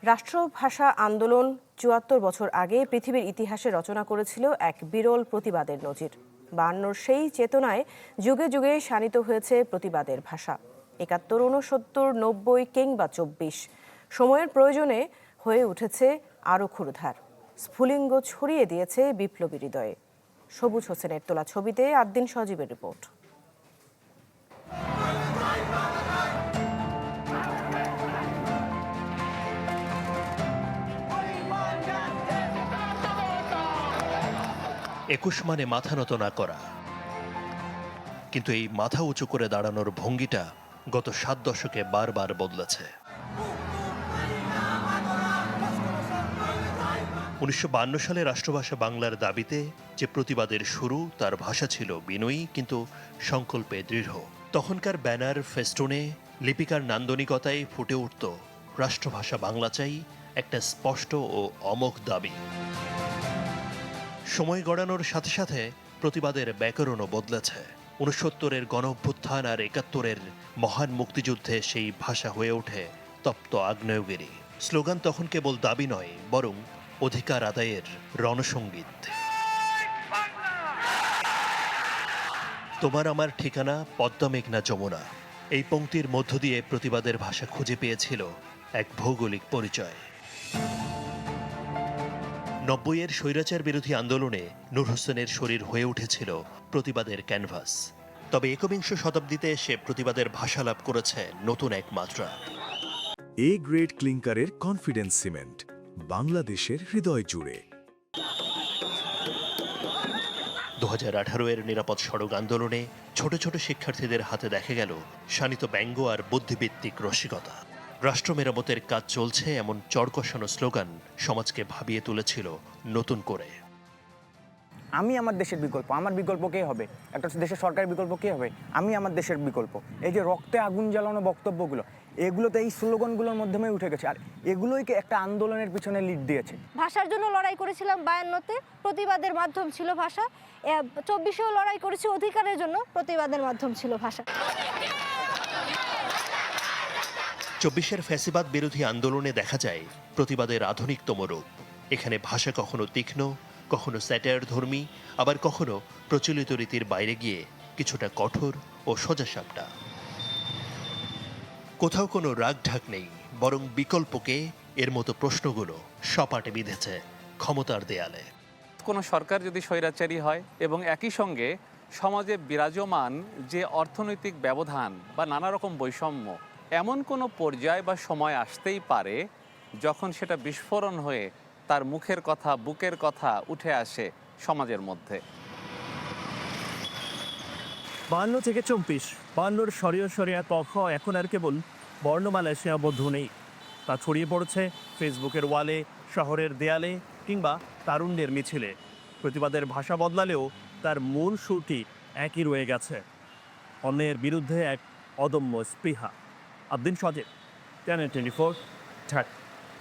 রাষ্ট্রভাষা আন্দোলন ৭৪ বছর আগে পৃথিবীর ইতিহাসে রচনা করেছিল এক বিরল প্রতিবাদের নজির। ৫২ সেই চেতনায় যুগে যুগে শানিত হয়েছে প্রতিবাদের ভাষা। ৭১, ৬৯, ৯০ কিংবা ২৪ সময়ের প্রয়োজনে হয়ে উঠেছে আরও ক্ষুরধার, স্ফুলিঙ্গ ছড়িয়ে দিয়েছে বিপ্লবী হৃদয়ে। সবুজ হোসেনের তোলা ছবিতে আদ্দিন সজীবের রিপোর্ট। একুশ মানে মাথা নত না করা, কিন্তু এই মাথা উঁচু করে দাঁড়ানোর ভঙ্গিটা গত ৭ দশকে বারবার বদলেছে। ১৯৫২ সালে রাষ্ট্রভাষা বাংলার দাবিতে যে প্রতিবাদের শুরু, তার ভাষা ছিল বিনয়ী কিন্তু সংকল্পে দৃঢ়। তখনকার ব্যানার, ফেস্টুনে, লিপিকার নান্দনিকতায় ফুটে উঠত রাষ্ট্রভাষা বাংলা চাই, একটা স্পষ্ট ও অমোঘ দাবি। সময় গড়ানোর সাথে সাথে প্রতিবাদের ব্যাকরণও বদলেছে। ৬৯-এর গণঅভ্যুত্থান আর ৭১-এর মহান মুক্তিযুদ্ধে সেই ভাষা হয়ে ওঠে তপ্ত আগ্নেয়গিরি। স্লোগান তখন কেবল দাবি নয়, বরং অধিকার আদায়ের রণসঙ্গীত। তোমার আমার ঠিকানা পদ্মা মেঘনা যমুনা, এই পংক্তির মধ্য দিয়ে প্রতিবাদের ভাষা খুঁজে পেয়েছিল এক ভৌগোলিক পরিচয়। ৯০-এর স্বৈরাচার বিরোধী আন্দোলনে নূর হোসেনের শরীর হয়ে উঠেছিল প্রতিবাদের ক্যানভাস। তবে একবিংশ শতাব্দীতে সে প্রতিবাদের ভাষা লাভ করেছে নতুন এক মাত্রা। এ গ্রেড ক্লিংকারের কনফিডেন্স সিমেন্ট, বাংলাদেশের হৃদয় জুড়ে। ২০১৮-এর নিরাপদ সড়ক আন্দোলনে ছোট ছোট শিক্ষার্থীদের হাতে দেখা গেল শানিত ব্যঙ্গ আর বুদ্ধিভিত্তিক রসিকতা। রাষ্ট্র মেরামতের কাজ চলছে এমন চড়কষানো স্লোগান সমাজকে ভাবিয়ে তুলেছিল নতুন করে। আমি আমার দেশের বিকল্প, আমার বিকল্প কে হবে? একটা দেশের সরকারের বিকল্প কে হবে? আমি আমার দেশের বিকল্প। এই যে রক্তে আগুন জ্বালানো বক্তব্যগুলো, এগুলোতে এই স্লোগানগুলোর মাধ্যমে উঠে গেছে, আর এগুলোই একটা আন্দোলনের পিছনে লিড দিয়েছে। ভাষার জন্য লড়াই করেছিলাম ৫২-তে, প্রতিবাদের মাধ্যম ছিল ভাষা। ২৪-এও লড়াই করেছি, অধিকারের জন্য, প্রতিবাদের মাধ্যম ছিল ভাষা। ২৪-এর ফ্যাসিবাদ বিরোধী আন্দোলনে দেখা যায় প্রতিবাদের আধুনিকতম রূপ। এখানে ভাষা কখনো তীক্ষ্ণ, কখনো স্যাটায়ার ধর্মী, আবার কখনো প্রচলিত রীতির বাইরে গিয়ে কিছুটা কঠোর ও সোজাসাপটা। কোথাও কোনো রাগ ঢাক নেই, বরং বিকল্পকে এর মতো প্রশ্নগুলো সপাটে বিঁধেছে ক্ষমতার দেয়ালে। কোনো সরকার যদি স্বৈরাচারী হয় এবং একই সঙ্গে সমাজে বিরাজমান যে অর্থনৈতিক ব্যবধান বা নানা রকম বৈষম্য, এমন কোনো পর্যায় বা সময় আসতেই পারে যখন সেটা বিস্ফোরণ হয়ে তার মুখের কথা, বুকের কথা উঠে আসে সমাজের মধ্যে। ৫২ থেকে ২৪, ৫২-র শরিয়া তথ্য এখন আর কেবল বর্ণমালায় সীমাবদ্ধ নেই, তা ছড়িয়ে পড়েছে ফেসবুকের ওয়ালে, শহরের দেয়ালে কিংবা তারুণ্যের মিছিলে। প্রতিবাদের ভাষা বদলালেও তার মূল সুরটি একই রয়ে গেছে, অন্যের বিরুদ্ধে এক অদম্য স্পৃহা। আদ্দিন সজীব, চ্যানেল 24, ঢাকা।